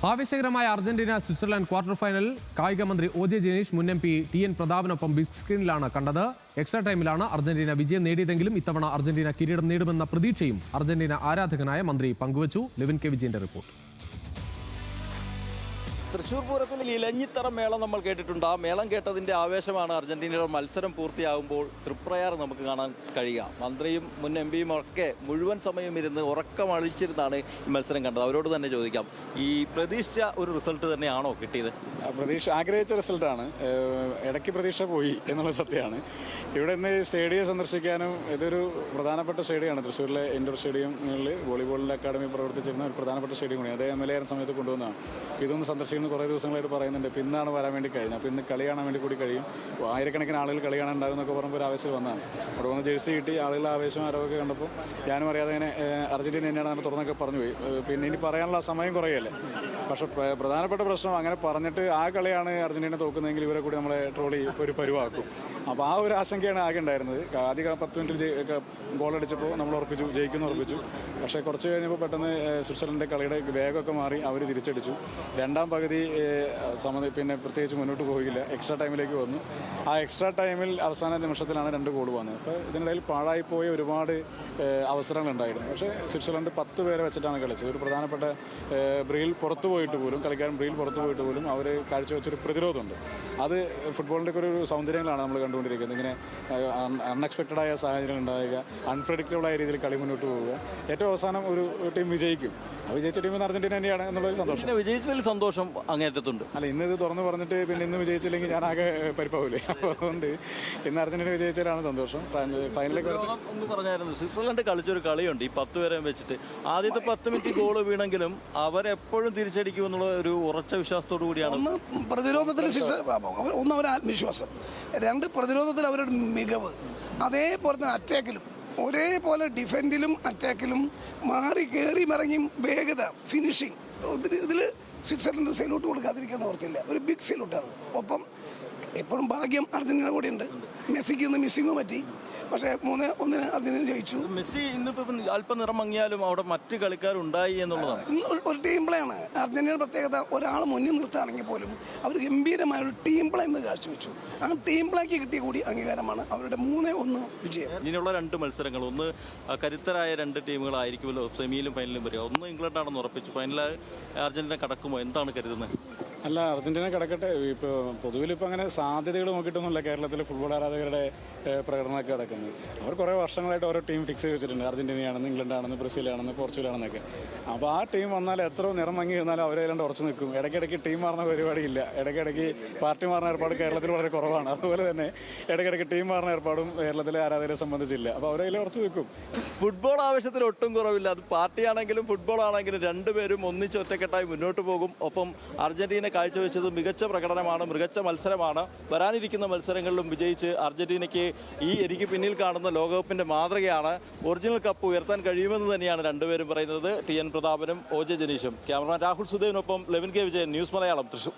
ആവേശകരമായ Argentina Switzerland quarter final. കായിക മന്ത്രി ഒ.ജെ. ജനീഷ്, മുൻ എം.പി ടി.എൻ. പ്രതാപനൊപ്പം ബിഗ് സ്ക്രീനിലാണ് കണ്ടത്. എക്സ്ട്രാ ടൈമിലാണ് അർജന്റീന വിജയം നേടിയതെങ്കിലും ഇത്തവണ അർജന്റീന കിരീടം നേടുമെന്ന പ്രതീക്ഷയും അർജന്റീന ആരാധകനായ മന്ത്രി പങ്കുവച്ചു. ലെവിൻ കെ വിജയന്റെ റിപ്പോർട്ട്. തൃശ്ശൂർ പൂരത്തിൽ ഇലഞ്ഞിത്തറ മേളം നമ്മൾ കേട്ടിട്ടുണ്ട്. ആ മേളം കേട്ടതിൻ്റെ ആവേശമാണ് അർജന്റീനയുടെ മത്സരം പൂർത്തിയാകുമ്പോൾ തൃപ്രയാർ നമുക്ക് കാണാൻ കഴിയുക. മന്ത്രിയും മുൻ എം പിയും ഒക്കെ മുഴുവൻ സമയം ഇരുന്ന് ഉറക്കമളിച്ചിരുന്നാണ് ഈ മത്സരം കണ്ടത്. അവരോട് തന്നെ ചോദിക്കാം, ഈ പ്രതീക്ഷിച്ച ഒരു റിസൾട്ട് തന്നെയാണോ കിട്ടിയത്? ആഗ്രഹിച്ച റിസൾട്ടാണ്. ഇടയ്ക്ക് പ്രതീക്ഷ പോയി എന്നുള്ള സത്യമാണ്. ഇവിടെ നിന്ന് സ്റ്റേഡിയം സന്ദർശിക്കാനും, ഇതൊരു പ്രധാനപ്പെട്ട സ്റ്റേഡിയമാണ്. തൃശ്ശൂരിലെ ഇൻഡോർ സ്റ്റേഡിയങ്ങളിൽ വോളിബോളിൻ്റെ അക്കാദമി പ്രവർത്തിച്ചിരുന്ന ഒരു പ്രധാനപ്പെട്ട സ്റ്റേഡിയം കൂടിയാണ്. അതേ MLA ആയിരുന്ന സമയത്ത് കൊണ്ടുവന്നതാണ്. ഇതൊന്ന് സന്ദർശിക്കുന്ന കുറേ ദിവസങ്ങളായിട്ട് പറയുന്നുണ്ട്. അപ്പോൾ ഇന്നാണ് വരാൻ വേണ്ടി കഴിഞ്ഞത്. അപ്പോൾ ഇന്ന് കളി കാണാൻ വേണ്ടി കൂടി കഴിയും. ആയിരക്കണക്കിന് ആളുകൾ കളി കാണാൻ ഉണ്ടാകും എന്നൊക്കെ പറയുമ്പോൾ ഒരു ആവേശം വന്നതാണ്. അവിടെ വന്ന് ജേഴ്സി കിട്ടി, ആളുകളുടെ ആവേശം ആരോഗ്യമൊക്കെ കണ്ടപ്പോൾ ഞാനും അറിയാതെ ഇങ്ങനെ അർജന്റീന തന്നെയാണ് അങ്ങനെ തുറന്നൊക്കെ പറഞ്ഞു പോയി. പിന്നെ ഇനി പറയാനുള്ള സമയം കുറയല്ലേ. പക്ഷേ പ്രധാനപ്പെട്ട പ്രശ്നം, അങ്ങനെ പറഞ്ഞിട്ട് ആ കളിയാണ് അർജന്റീന തോക്കുന്നതെങ്കിൽ ഇവരെ കൂടി നമ്മളെ ട്രോളി ഒരു പരുവാക്കും. അപ്പോൾ ആ ഒരു ആശങ്കയാണ് ആകെ ഉണ്ടായിരുന്നത്. ആദ്യ 10 മിനിറ്റിൽ ഗോളടിച്ചപ്പോൾ നമ്മൾ ജയിക്കുന്നു. പക്ഷേ കുറച്ച് കഴിഞ്ഞപ്പോൾ പെട്ടെന്ന് സ്വിറ്റ്സർലൻഡിൻ്റെ കളിയുടെ വേഗമൊക്കെ മാറി അവർ തിരിച്ചടിച്ചു. രണ്ടാം പകുതി പിന്നെ പ്രത്യേകിച്ച് മുന്നോട്ട് പോയില്ല. എക്സ്ട്രാ ടൈമിലേക്ക് വന്നു. ആ എക്സ്ട്രാ ടൈമിൽ അവസാന നിമിഷത്തിലാണ് 2 ഗോൾ വന്നത്. അപ്പോൾ ഇതിനിടയിൽ പാഴായിപ്പോയ ഒരുപാട് അവസരങ്ങളുണ്ടായിരുന്നു. പക്ഷേ സ്വിറ്റ്സർലൻഡ് 10 പേരെ വെച്ചിട്ടാണ് കളിച്ചത്. ഒരു പ്രധാനപ്പെട്ട ബ്രീൽ പുറത്തു പോയിട്ട് പോലും, കളിക്കാരൻ ബ്രീൽ പുറത്തു പോയിട്ട് പോലും അവർ കാഴ്ചവെച്ചൊരു പ്രതിരോധമുണ്ട്. അത് ഫുട്ബോളിൻ്റെ ഒക്കെ ഒരു സൗന്ദര്യങ്ങളാണ് നമ്മൾ കണ്ടുകൊണ്ടിരിക്കുന്നത്. ഇങ്ങനെ അൺഎക്സ്പെക്റ്റഡായ സാഹചര്യം ഉണ്ടാവുക, അൺപ്രഡിക്റ്റബിളായ രീതിയിൽ കളി മുന്നോട്ട് പോവുക. ഏറ്റവും അവസാനം ഒരു ടീം വിജയിക്കും. വിജയിച്ച ടീം അർജന്റീന തന്നെയാണ് എന്നുള്ളൊരു സന്തോഷം. വിജയിച്ചതിൽ സന്തോഷം അങ്ങേറ്റത്തുണ്ട്. അല്ല, ഇന്ന് ഇത് തുറന്ന് പറഞ്ഞിട്ട് പിന്നെ ഇന്ന് വിജയിച്ചില്ലെങ്കിൽ ഞാൻ ആകെ പരിപ്പാവില്ലേ. അപ്പോൾ അതുകൊണ്ട് ഇന്ന് അർജന്റീന വിജയിച്ചാലാണ് സന്തോഷം. ഫൈനലിലേക്ക് ഒന്ന് പറഞ്ഞായിരുന്നു, സ്വിറ്റ്സർലൻഡ് കളിച്ചൊരു കളിയുണ്ട് ഈ 10 പേരെ വെച്ചിട്ട്. ആദ്യത്തെ 10 മിനിറ്റ് ഗോള് വീണെങ്കിലും അവരെപ്പോഴും തിരിച്ചടിക്കുമെന്നുള്ള ഒരു ഉറച്ച വിശ്വാസത്തോടു കൂടിയാണ്. പ്രതിരോധത്തിൽ അവർ ആത്മവിശ്വാസം, 2 പ്രതിരോധത്തിൽ അവരുടെ മികവ്, അതേപോലെ തന്നെ അറ്റാക്കിലും ഒരേപോലെ ഡിഫൻഡിലും അറ്റാക്കിലും മാറി കയറി മറിഞ്ഞും വേഗത, ഫിനിഷിങ്, ഇതിൽ സ്വിറ്റ്സർലൻഡ് സൈലോട്ട് കൊടുക്കാതിരിക്കാൻ ഓർത്തില്ല. ഒരു ബിഗ് സൈലോട്ടാണ്. ഒപ്പം എപ്പോഴും ഭാഗ്യം അർജന്റീന കൂടെ ഉണ്ട്. മെസ്സിക്ക് ഇന്ന് മിസ്സിങ്ങും പറ്റി. പക്ഷേ 3-1 അർജന്റീന ജയിച്ചു. മെസ്സി ഇന്നിപ്പോൾ അല്പം നിറം മങ്ങിയാലും അവിടെ മറ്റ് കളിക്കാരുണ്ടായി എന്നുള്ളതാണ്. ഇന്ന് ഒരു ടീം പ്ലേ ആണ് അർജന്റീനയുടെ പ്രത്യേകത. ഒരാൾ മുന്നിൽ നിർത്തുകയാണെങ്കിൽ പോലും അവർ ഗംഭീരമായ ഒരു ടീം പ്ലേ ഇന്ന് കാഴ്ചവെച്ചു. ആ ടീം പ്ലേക്ക് കിട്ടിയ കൂടി അംഗീകാരമാണ് അവരുടെ 3-1 വിജയം. ഇനിയുള്ള 2 മത്സരങ്ങൾ, ഒന്ന് കരുത്തരായ 2 ടീമുകളായിരിക്കുമല്ലോ സെമിയിലും ഫൈനലും വരിക. ഒന്ന് ഇംഗ്ലണ്ടാണെന്ന് ഉറപ്പിച്ചു. ഫൈനലിൽ അർജന്റീന കടക്കുമോ? എന്താണ് കരുതുന്നത്? അല്ല, അർജന്റീന കിടക്കട്ടെ. ഇപ്പോൾ പൊതുവിലിപ്പോൾ അങ്ങനെ സാധ്യതകൾ നോക്കിയിട്ടൊന്നുമില്ല കേരളത്തിലെ ഫുട്ബോൾ ആരാധകരുടെ പ്രകടനമൊക്കെ കിടക്കുന്നത്. അവർ കുറേ വർഷങ്ങളായിട്ട് ഓരോ ടീം ഫിക്സ് ചെയ്ത് വെച്ചിട്ടുണ്ട്. അർജന്റീനയാണെന്ന്, ഇംഗ്ലണ്ടാണെന്ന്, ബ്രസീലാണെന്ന്, പോർച്ചുഗലാണെന്നൊക്കെ. അപ്പോൾ ആ ടീം വന്നാൽ എത്ര നിറം മങ്ങി വന്നാലും അവരെല്ലാം ഉറച്ചു നിൽക്കും. ഇടയ്ക്കിടയ്ക്ക് ടീം മാറുന്ന പരിപാടിയില്ല. ഇടയ്ക്കിടയ്ക്ക് പാർട്ടി മാറുന്ന ഏർപ്പാട് കേരളത്തിൽ വളരെ കുറവാണ്. അതുപോലെ തന്നെ ഇടയ്ക്കിടയ്ക്ക് ടീം മാറുന്ന ഏർപ്പാടും കേരളത്തിലെ ആരാധകരെ സംബന്ധിച്ചില്ല. അപ്പോൾ അവരെല്ലാം ഉറച്ചു നിൽക്കും. ഫുട്ബോൾ ആവശ്യത്തിൽ ഒട്ടും കുറവില്ല. അത് പാർട്ടിയാണെങ്കിലും ഫുട്ബോൾ ആണെങ്കിലും 2 പേരും ഒന്നിച്ച് ഒറ്റക്കെട്ടായി മുന്നോട്ട് പോകും. ഒപ്പം അർജന്റീന കാഴ്ചവെച്ചത് മികച്ച പ്രകടനമാണ്, മികച്ച മത്സരമാണ്. വരാനിരിക്കുന്ന മത്സരങ്ങളിലും വിജയിച്ച് അർജന്റീനയ്ക്ക് ഈ എനിക്ക് പിന്നിൽ കാണുന്ന ലോകകപ്പിന്റെ മാതൃകയാണ്. ഒറിജിനൽ കപ്പ് ഉയർത്താൻ കഴിയുമെന്ന് തന്നെയാണ് 2 പേരും പറയുന്നത്. ടി.എൻ. പ്രതാപനും ഒ.ജെ. ജനീഷും. ക്യാമറമാൻ രാഹുൽ സുദേവിനൊപ്പം ലെവിൻ കെ വിജയൻ, ന്യൂസ് മലയാളം, തൃശ്ശൂർ.